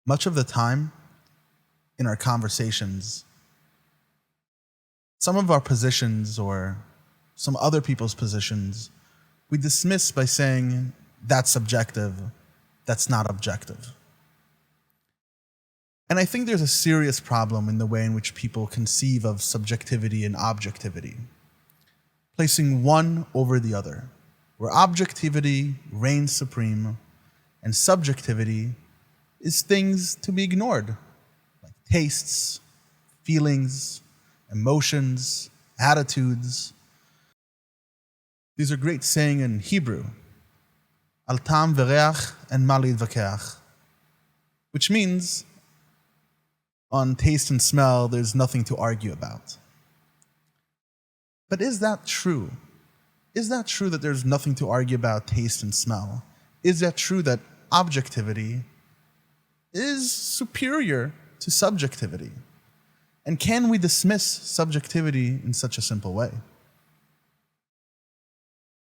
Much of the time in our conversations, some of our positions or some other people's positions, we dismiss by saying, that's subjective, that's not objective. And I think there's a serious problem in the way in which people conceive of subjectivity and objectivity, placing one over the other, where objectivity reigns supreme and subjectivity is things to be ignored, like tastes, feelings, emotions, attitudes. These are great saying in Hebrew, al tam v'reach and ma lidvakeach, which means on taste and smell, there's nothing to argue about. But is that true? Is that true that there's nothing to argue about taste and smell? Is that true that objectivity is superior to subjectivity? And can we dismiss subjectivity in such a simple way?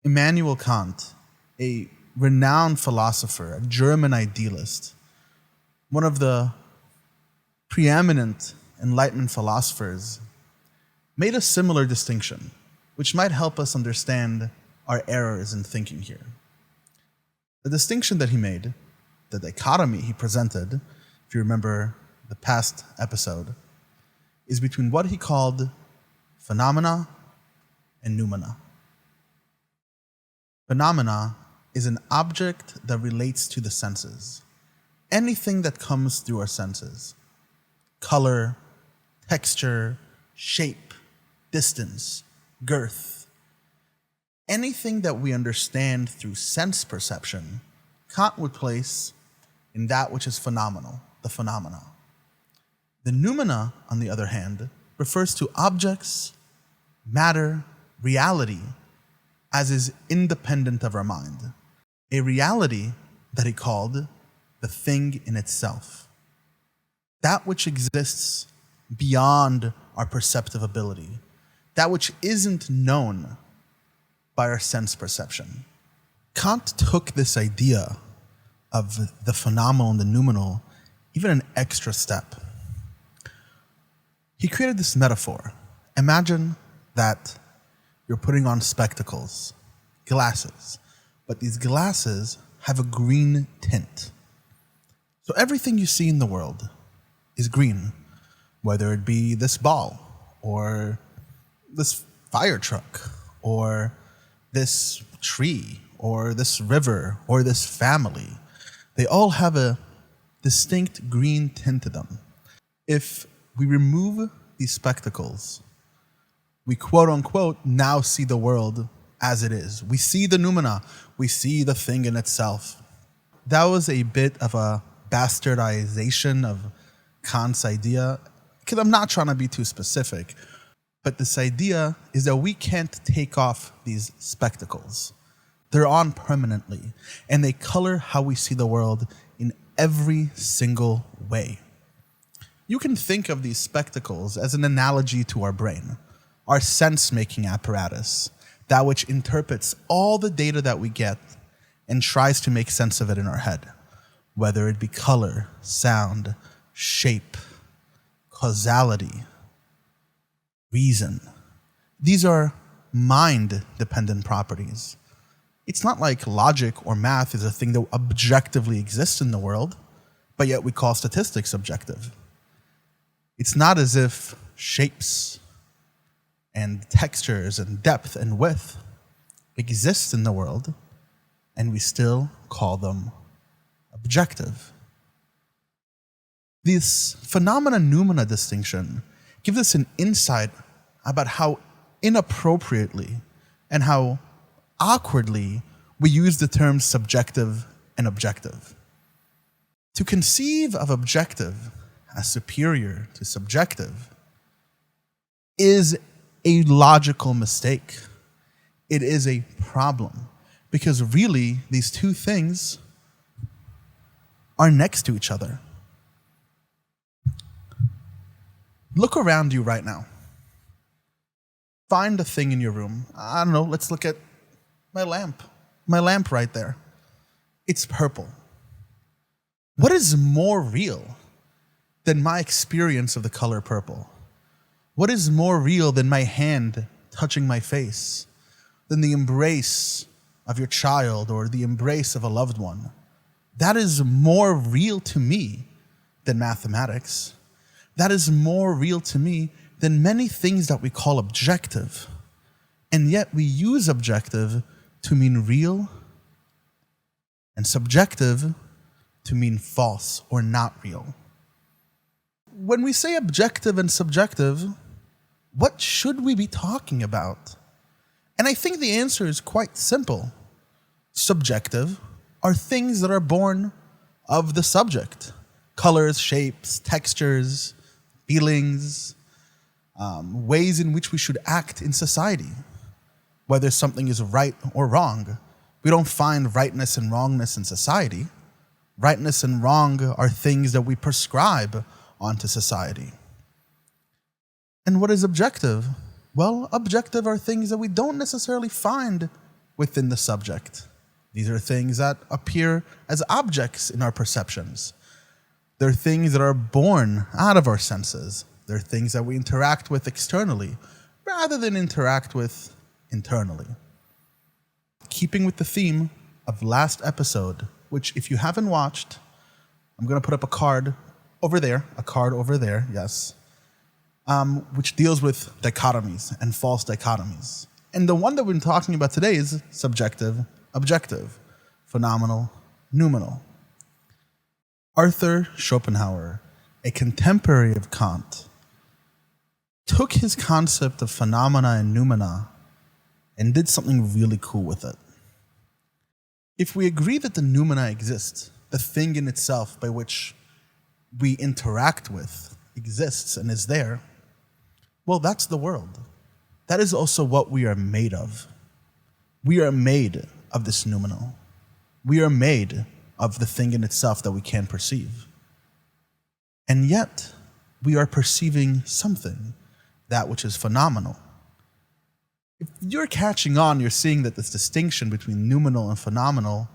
Immanuel Kant, a renowned philosopher, a German idealist, one of the preeminent Enlightenment philosophers, made a similar distinction, which might help us understand our errors in thinking here. The distinction that he made, the dichotomy he presented, if you remember the past episode, is between what he called phenomena and noumena. Phenomena is an object that relates to the senses. Anything that comes through our senses. Color, texture, shape, distance, girth. Anything that we understand through sense perception, Kant would place in that which is phenomenal, the phenomena. The noumena, on the other hand, refers to objects, matter, reality, as is independent of our mind. A reality that he called the thing in itself. That which exists beyond our perceptive ability. That which isn't known by our sense perception. Kant took this idea of the phenomenal and the noumenal even an extra step. He created this metaphor. Imagine that you're putting on spectacles, glasses, but these glasses have a green tint. So everything you see in the world is green, whether it be this ball, or this fire truck, or this tree, or this river, or this family. They all have a distinct green tint to them. If we remove these spectacles, we quote unquote now see the world as it is. We see the noumena, we see the thing in itself. That was a bit of a bastardization of Kant's idea, because I'm not trying to be too specific, but this idea is that we can't take off these spectacles. They're on permanently, and they color how we see the world in every single way. You can think of these spectacles as an analogy to our brain, our sense-making apparatus, that which interprets all the data that we get and tries to make sense of it in our head, whether it be color, sound, shape, causality, reason. These are mind-dependent properties. It's not like logic or math is a thing that objectively exists in the world, but yet we call statistics objective. It's not as if shapes and textures and depth and width exist in the world, and we still call them objective. This phenomena-noumena distinction gives us an insight about how inappropriately and how awkwardly we use the terms subjective and objective. To conceive of objective as superior to subjective is a logical mistake. It is a problem, because really these two things are next to each other. Look around you right now. Find a thing in your room. I don't know, let's look at my lamp. My lamp right there. It's purple. What is more real than my experience of the color purple? What is more real than my hand touching my face, than the embrace of your child or the embrace of a loved one? That is more real to me than mathematics. That is more real to me than many things that we call objective. And yet we use objective to mean real and subjective to mean false or not real. When we say objective and subjective, what should we be talking about? And I think the answer is quite simple. Subjective are things that are born of the subject. Colors, shapes, textures, feelings, ways in which we should act in society. Whether something is right or wrong. We don't find rightness and wrongness in society. Rightness and wrong are things that we prescribe onto society. And what is objective? Well, objective are things that we don't necessarily find within the subject. These are things that appear as objects in our perceptions. They're things that are born out of our senses. They're things that we interact with externally rather than interact with internally. Keeping with the theme of last episode, which if you haven't watched, I'm going to put up a card over there, yes, which deals with dichotomies and false dichotomies. And the one that we're talking about today is subjective, objective, phenomenal, noumenal. Arthur Schopenhauer, a contemporary of Kant, took his concept of phenomena and noumena and did something really cool with it. If we agree that the noumena exists, the thing in itself by which we interact with exists and is there, well, that's the world. That is also what we are made of. We are made of this noumenal. We are made of the thing in itself that we can perceive. And yet, we are perceiving something, that which is phenomenal. If you're catching on, you're seeing that this distinction between noumenal and phenomenal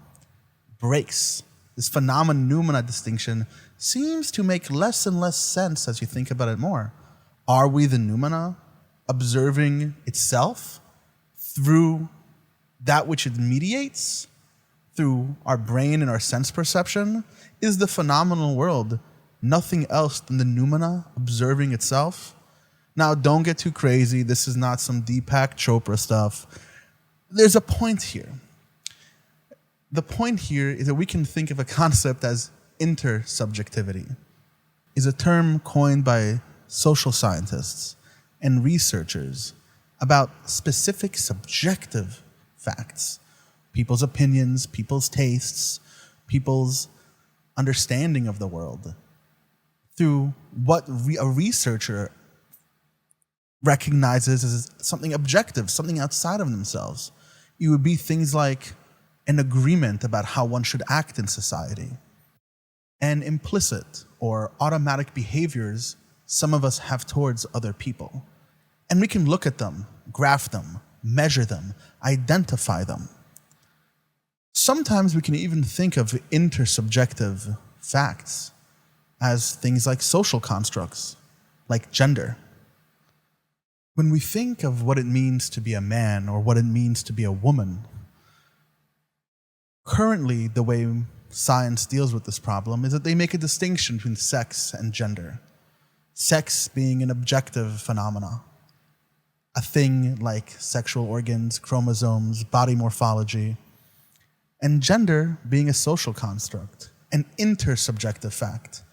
breaks. This phenomena-noumena distinction seems to make less and less sense as you think about it more. Are we the noumena observing itself through that which it mediates, through our brain and our sense perception? Is the phenomenal world nothing else than the noumena observing itself? Now, don't get too crazy. This is not some DEEPAK CHOPRA stuff. There's a point here. The point here is that we can think of a concept as intersubjectivity. It's a term coined by social scientists and researchers about specific subjective facts. People's opinions, people's tastes, people's understanding of the world through what a researcher recognizes as something objective, something outside of themselves. It would be things like an agreement about how one should act in society, and implicit or automatic behaviors some of us have towards other people. And we can look at them, graph them, measure them, identify them. Sometimes we can even think of intersubjective facts as things like social constructs, like gender. When we think of what it means to be a man or what it means to be a woman, currently the way science deals with this problem is that they make a distinction between sex and gender. Sex being an objective phenomena, a thing like sexual organs, chromosomes, body morphology, and gender being a social construct, an intersubjective fact.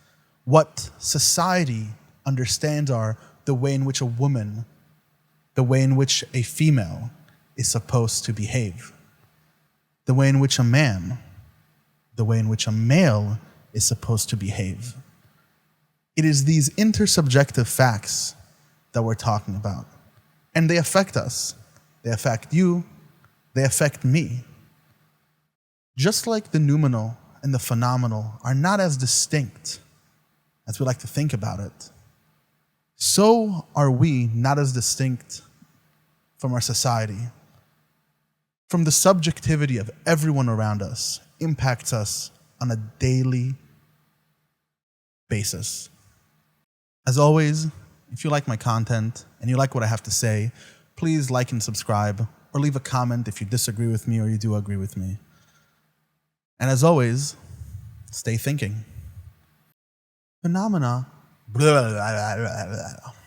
What society understands are the way in which a woman, the way in which a female is supposed to behave, the way in which a man, the way in which a male is supposed to behave. It is these intersubjective facts that we're talking about. And they affect us. They affect you. They affect me. Just like the noumenal and the phenomenal are not as distinct as we like to think about it, so are we not as distinct from our society. From the subjectivity of everyone around us impacts us on a daily basis. As always, if you like my content and you like what I have to say, please like and subscribe, or leave a comment if you disagree with me or you do agree with me. And as always, stay thinking. Phenomena. Blah, blah, blah, blah, blah.